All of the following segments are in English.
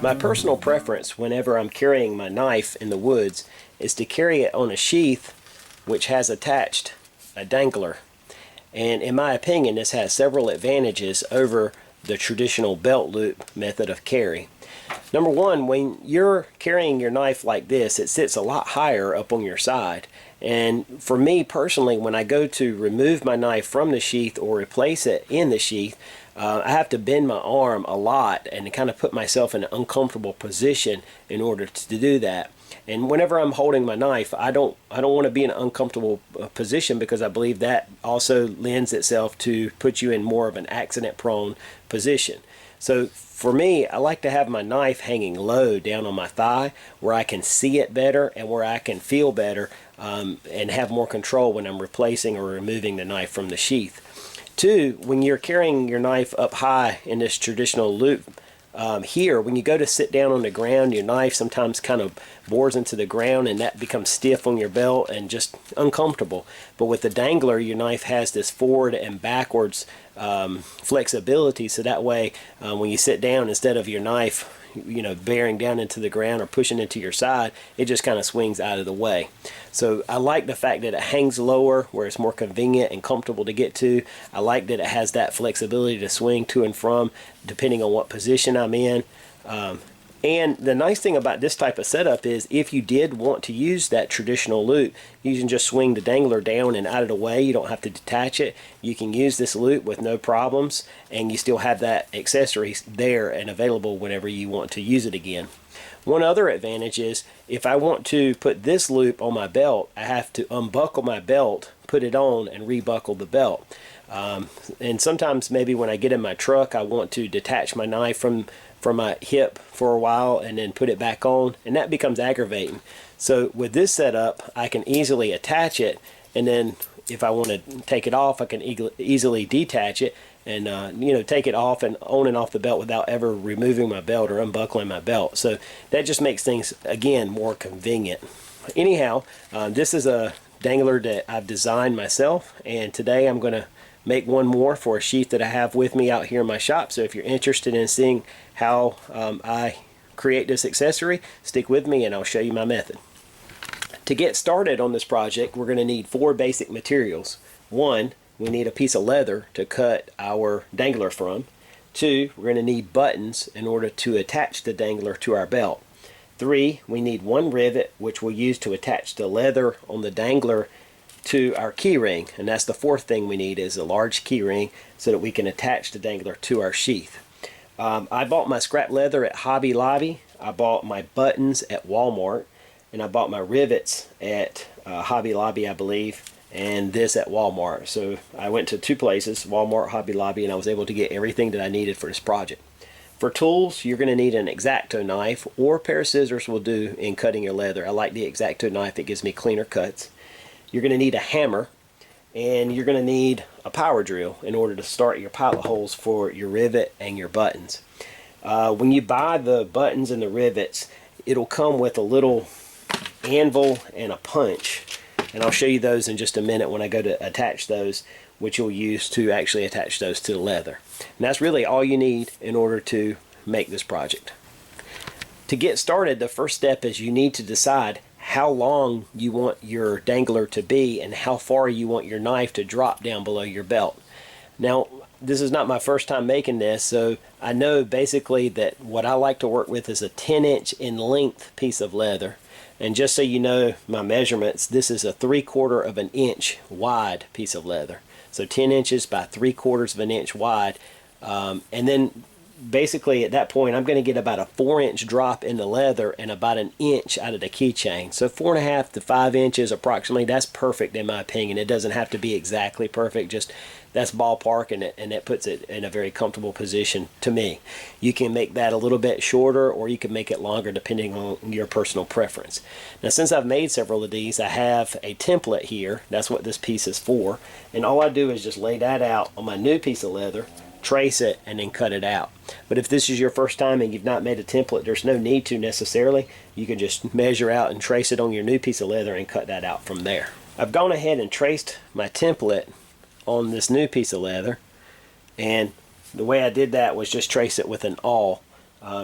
My personal preference whenever I'm carrying my knife in the woods is to carry it on a sheath which has attached a dangler. And in my opinion, this has several advantages over the traditional belt loop method of carry. Number one, when you're carrying your knife like this, it sits a lot higher up on your side. And for me personally, when I go to remove my knife from the sheath or replace it in the sheath, I have to bend my arm a lot and kind of put myself in an uncomfortable position in order to do that. And whenever I'm holding my knife, I don't want to be in an uncomfortable position, because I believe that also lends itself to put you in more of an accident-prone position. So for me, I like to have my knife hanging low down on my thigh where I can see it better and where I can feel better and have more control when I'm replacing or removing the knife from the sheath. Two, when you're carrying your knife up high in this traditional loop, here, when you go to sit down on the ground, your knife sometimes kind of bores into the ground, and that becomes stiff on your belt and just uncomfortable. But with the dangler, your knife has this forward and backwards flexibility, so that way when you sit down, instead of your knife bearing down into the ground or pushing into your side, it just kind of swings out of the way. So I like the fact that it hangs lower where it's more convenient and comfortable to get to. I like that it has that flexibility to swing to and from depending on what position I'm in. And the nice thing about this type of setup is if you did want to use that traditional loop, you can just swing the dangler down and out of the way. You don't have to detach it. You can use this loop with no problems, and you still have that accessory there and available whenever you want to use it again. One other advantage is if I want to put this loop on my belt, I have to unbuckle my belt, put it on, and rebuckle the belt. And sometimes maybe when I get in my truck, I want to detach my knife from my hip for a while and then put it back on, and that becomes aggravating. So with this setup, I can easily attach it, and then if I want to take it off, I can easily detach it and take it off and on and off the belt without ever removing my belt or unbuckling my belt. So that just makes things, again, more convenient. Anyhow, this is a dangler that I've designed myself, and today I'm going to make one more for a sheath that I have with me out here in my shop. So if you're interested in seeing how I create this accessory, stick with me and I'll show you my method. To get started on this project, we're going to need 4 basic materials. 1, we need a piece of leather to cut our dangler from. 2, we're going to need buttons in order to attach the dangler to our belt. 3, we need 1 rivet, which we'll use to attach the leather on the dangler to our key ring. And that's the 4th thing we need, is a large key ring so that we can attach the dangler to our sheath. I bought my scrap leather at Hobby Lobby. I bought my buttons at Walmart, and I bought my rivets at Hobby Lobby, I believe, and this at Walmart. So I went to 2 places, Walmart, Hobby Lobby, and I was able to get everything that I needed for this project. For tools, you're going to need an X-Acto knife, or a pair of scissors will do in cutting your leather. I like the X-Acto knife, it gives me cleaner cuts. You're going to need a hammer, and you're going to need a power drill in order to start your pilot holes for your rivet and your buttons. When you buy the buttons and the rivets, it'll come with a little anvil and a punch, and I'll show you those in just a minute when I go to attach those, which you'll use to actually attach those to the leather. And that's really all you need in order to make this project. To get started, the first step is you need to decide how long you want your dangler to be and how far you want your knife to drop down below your belt. Now, this is not my first time making this, so I know basically that what I like to work with is a 10-inch in length piece of leather. And just so you know my measurements, this is a 3/4 of an inch wide piece of leather. So 10 inches by 3/4 of an inch wide. And then basically at that point I'm going to get about a 4-inch drop in the leather and about an inch out of the keychain. So 4.5 to 5 inches approximately. That's perfect in my opinion. It doesn't have to be exactly perfect, just that's ballpark, and it puts it in a very comfortable position to me. You can make that a little bit shorter, or you can make it longer depending on your personal preference. Now, since I've made several of these, I have a template here. That's what this piece is for, and all I do is just lay that out on my new piece of leather, trace it, and then cut it out. But if this is your first time and you've not made a template, there's no need to necessarily. You can just measure out and trace it on your new piece of leather and cut that out from there. I've gone ahead and traced my template on this new piece of leather, and the way I did that was just trace it with an awl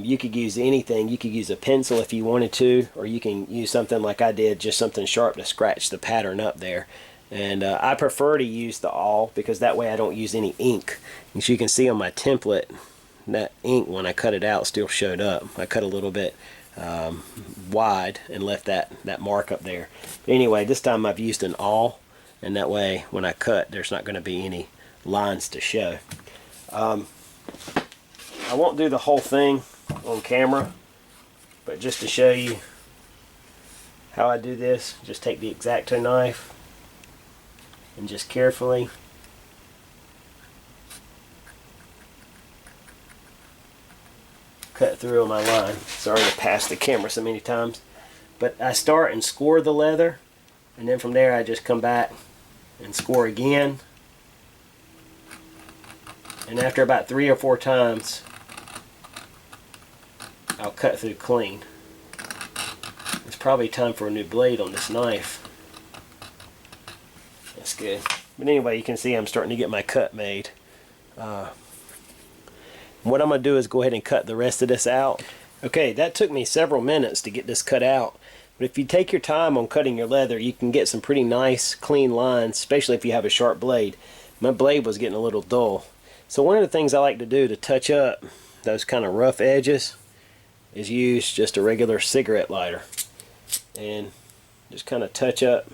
You could use anything. You could use a pencil if you wanted to, or you can use something like I did, just something sharp to scratch the pattern up there. And I prefer to use the awl because that way I don't use any ink. As you can see on my template, that ink when I cut it out still showed up. I cut a little bit wide and left that mark up there. But anyway, this time I've used an awl, and that way when I cut there's not going to be any lines to show. I won't do the whole thing on camera, but just to show you how I do this, just take the X-Acto knife and just carefully cut through on my line. Sorry to pass the camera so many times, but I start and score the leather, and then from there I just come back and score again, and after about 3 or 4 times I'll cut through clean. It's probably time for a new blade on this knife. That's good. But anyway, you can see I'm starting to get my cut made. What I'm going to do is go ahead and cut the rest of this out. Okay, that took me several minutes to get this cut out. But if you take your time on cutting your leather, you can get some pretty nice clean lines, especially if you have a sharp blade. My blade was getting a little dull. So one of the things I like to do to touch up those kind of rough edges is use just a regular cigarette lighter and just kind of touch up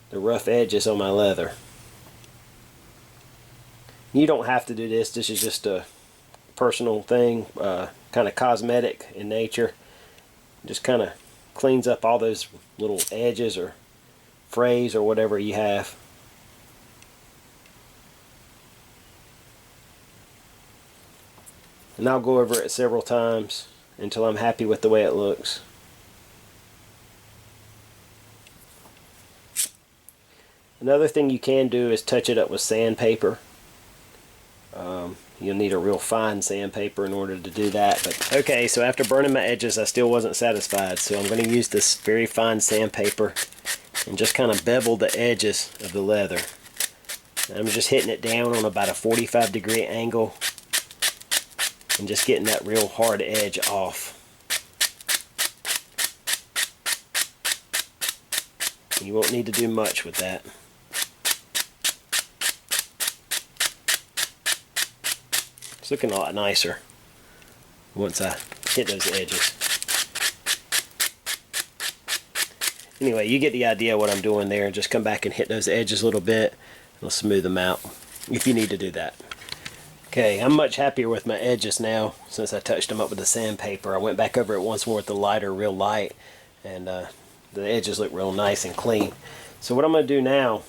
the rough edges on my leather. You don't have to do this. This is just a personal thing, kind of cosmetic in nature. Just kind of cleans up all those little edges or frays or whatever you have. And I'll go over it several times until I'm happy with the way it looks. Another thing you can do is touch it up with sandpaper. You'll need a real fine sandpaper in order to do that. But okay, so after burning my edges, I still wasn't satisfied, so I'm going to use this very fine sandpaper and just kind of bevel the edges of the leather. And I'm just hitting it down on about a 45-degree angle and just getting that real hard edge off. You won't need to do much with that. It's looking a lot nicer once I hit those edges. Anyway, you get the idea of what I'm doing there. Just come back and hit those edges a little bit. It'll smooth them out if you need to do that. Okay, I'm much happier with my edges now since I touched them up with the sandpaper. I went back over it once more with the lighter, real light, and the edges look real nice and clean. So what I'm going to do now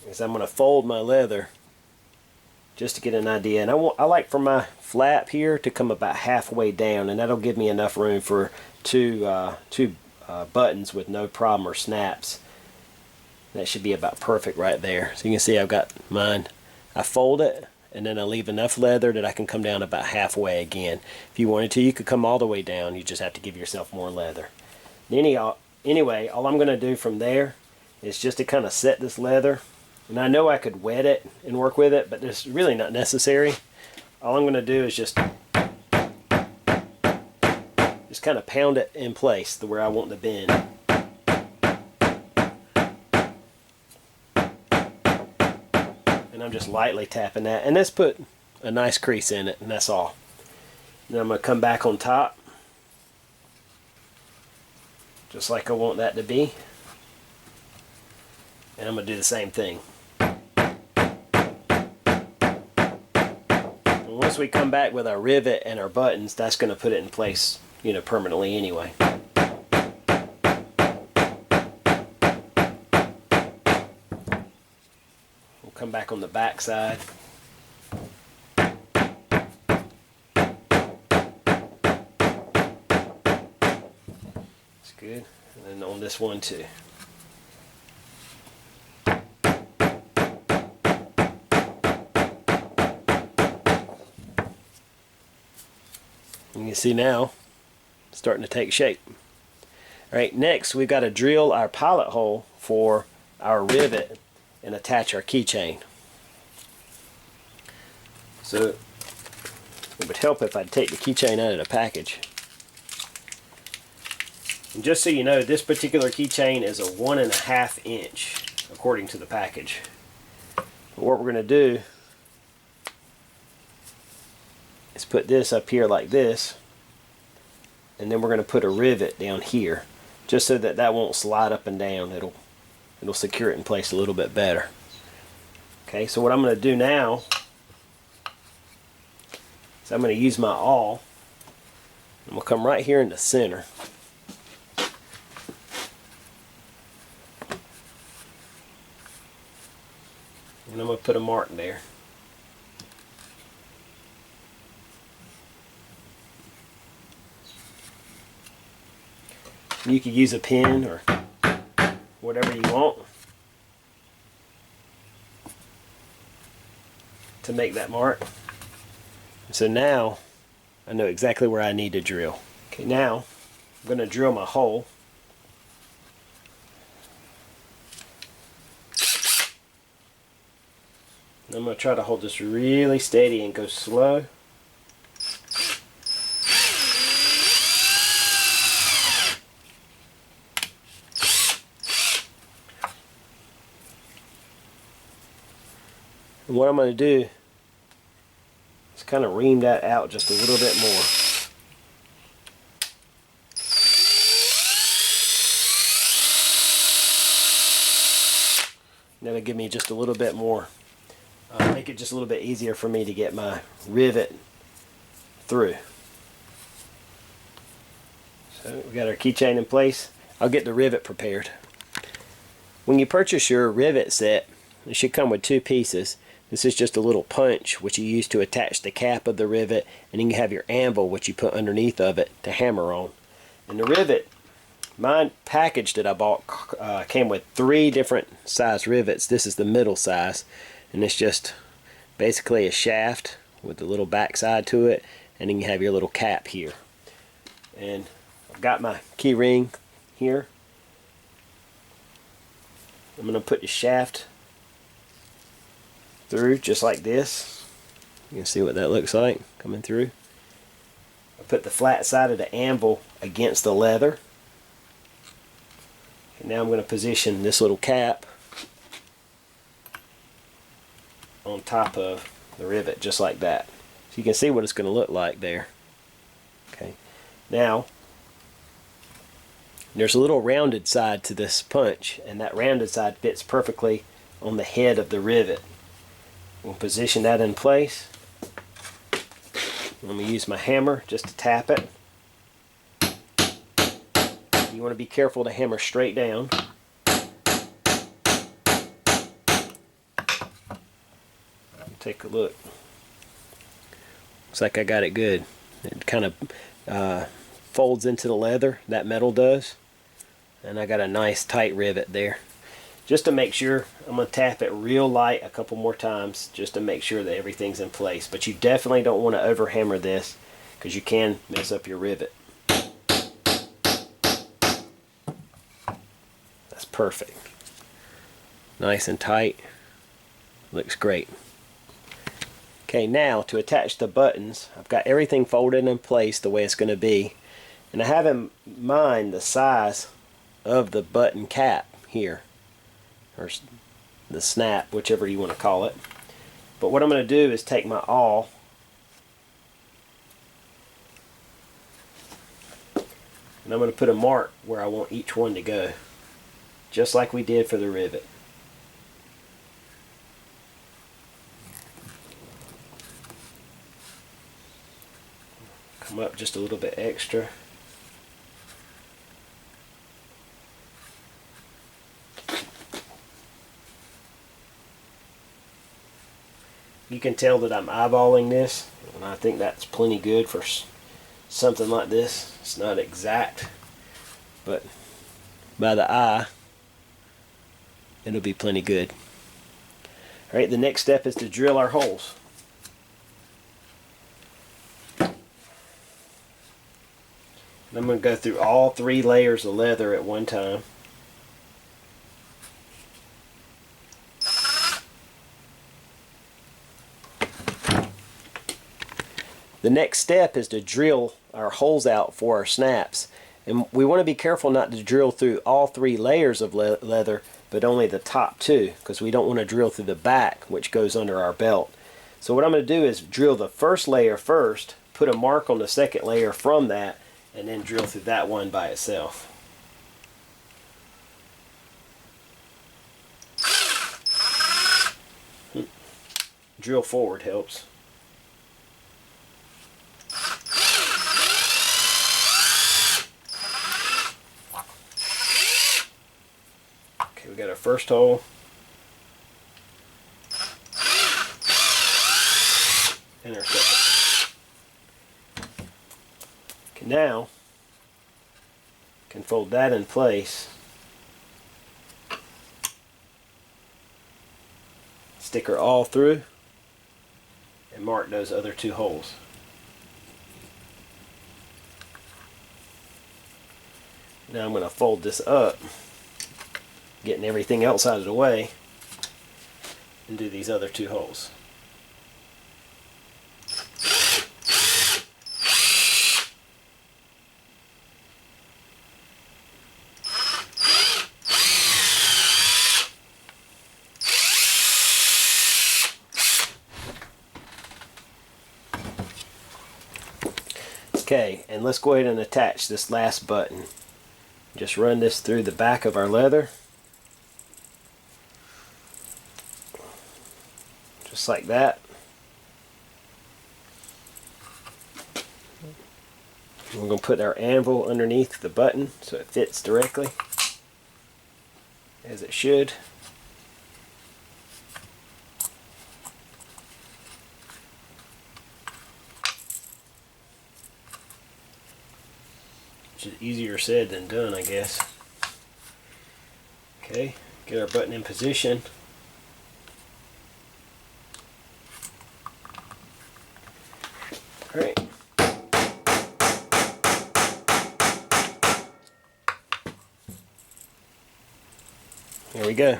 is I'm going to fold my leather just to get an idea. And I like for my flap here to come about halfway down, and that'll give me enough room for two buttons with no problem or snaps. That should be about perfect right there. So you can see I've got mine. I fold it, and then I leave enough leather that I can come down about halfway again. If you wanted to, you could come all the way down. You just have to give yourself more leather. Anyway, all I'm going to do from there is just to kind of set this leather. And I know I could wet it and work with it, but it's really not necessary. All I'm going to do is just kind of pound it in place to where I want the bend. And I'm just lightly tapping that. And let's put a nice crease in it, and that's all. Then I'm going to come back on top, just like I want that to be. And I'm going to do the same thing. And once we come back with our rivet and our buttons, that's going to put it in place, you know, permanently anyway. We'll come back on the back side. That's good. And then on this one too. You can see now it's starting to take shape. Alright, next we've got to drill our pilot hole for our rivet and attach our keychain. So It would help if I'd take the keychain out of the package. And just so you know, this particular keychain is a 1.5 inch according to the package. But what we're going to do is put this up here like this, and then we're going to put a rivet down here just so that that won't slide up and down. It'll secure it in place a little bit better. Okay, so what I'm going to do now is I'm going to use my awl, and we'll come right here in the center. And I'm going to put a mark there. You could use a pen or whatever you want to make that mark. So now I know exactly where I need to drill. Okay, now I'm going to drill my hole. And I'm going to try to hold this really steady and go slow. And what I'm going to do is kind of ream that out just a little bit more. That'll give me just a little bit more. Make it just a little bit easier for me to get my rivet through. So we got our keychain in place. I'll get the rivet prepared. When you purchase your rivet set, it should come with 2 pieces. This is just a little punch which you use to attach the cap of the rivet, and then you have your anvil which you put underneath of it to hammer on. And the rivet, my package that I bought came with 3 different size rivets. This is the middle size, and it's just basically a shaft with a little back side to it, and then you have your little cap here. And I've got my key ring here. I'm going to put the shaft through just like this. You can see what that looks like coming through. I put the flat side of the anvil against the leather. And now I'm going to position this little cap on top of the rivet just like that. So you can see what it's going to look like there. Okay. Now there's a little rounded side to this punch, and that rounded side fits perfectly on the head of the rivet. We'll position that in place. I'm going to use my hammer just to tap it. You want to be careful to hammer straight down. Take a look. Looks like I got it good. It kind of folds into the leather, that metal does. And I got a nice tight rivet there. Just to make sure, I'm going to tap it real light a couple more times just to make sure that everything's in place. But you definitely don't want to over hammer this because you can mess up your rivet. That's perfect. Nice and tight. Looks great. Okay, now to attach the buttons, I've got everything folded in place the way it's going to be. And I have in mind the size of the button cap here, or the snap, whichever you want to call it. But what I'm going to do is take my awl and I'm going to put a mark where I want each one to go, just like we did for the rivet. Come up just a little bit extra. You can tell that I'm eyeballing this, and I think that's plenty good for something like this. It's not exact, but by the eye, it'll be plenty good. Alright, the next step is to drill our holes. And I'm going to go through all 3 layers of leather at one time. The next step is to drill our holes out for our snaps. And we want to be careful not to drill through all 3 layers of leather, but only the top 2, because we don't want to drill through the back, which goes under our belt. So what I'm going to do is drill the first layer first, put a mark on the second layer from that, and then drill through that one by itself. Drill forward helps. Okay, we got our first hole. And our second. Okay, now can fold that in place. Stick her all through and mark those other 2 holes. Now I'm going to fold this up, getting everything else out of the way, and do these other 2 holes. Okay, and let's go ahead and attach this last button. Just run this through the back of our leather. Just like that. We're going to put our anvil underneath the button so it fits directly, as it should. Which is easier said than done, I guess. Okay, get our button in position. Alright. There we go.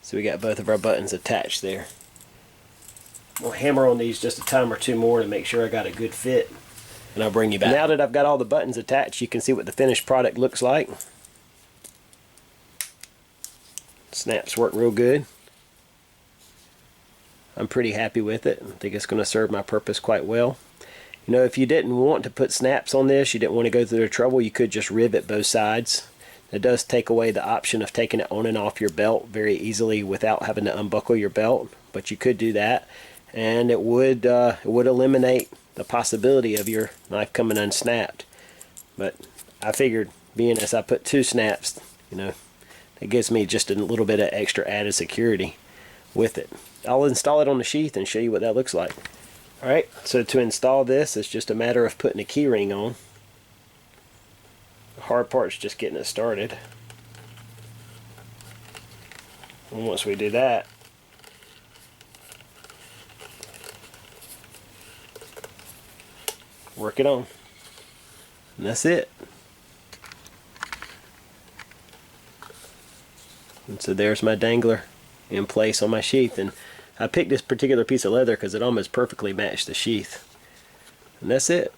So we got both of our buttons attached there. We'll hammer on these just a time or 2 more to make sure I got a good fit. And I'll bring you back. Now that I've got all the buttons attached, you can see what the finished product looks like. Snaps work real good. I'm pretty happy with it. I think it's going to serve my purpose quite well. You know, if you didn't want to put snaps on this, you didn't want to go through the trouble, you could just rivet both sides. It does take away the option of taking it on and off your belt very easily without having to unbuckle your belt, but you could do that, and it would eliminate the possibility of your knife coming unsnapped. But I figured, being as I put 2 snaps, you know, it gives me just a little bit of extra added security with it. I'll install it on the sheath and show you what that looks like. Alright, so to install this, it's just a matter of putting a key ring on. The hard part's just getting it started. And once we do that, work it on. And that's it. And so there's my dangler in place on my sheath. And I picked this particular piece of leather because it almost perfectly matched the sheath. And that's it.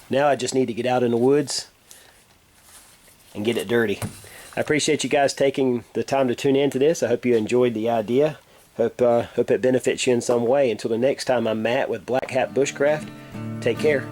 Now I just need to get out in the woods and get it dirty. I appreciate you guys taking the time to tune in to this. I hope you enjoyed the idea. Hope it benefits you in some way. Until the next time, I'm Matt with Black Hat Bushcraft. Take care.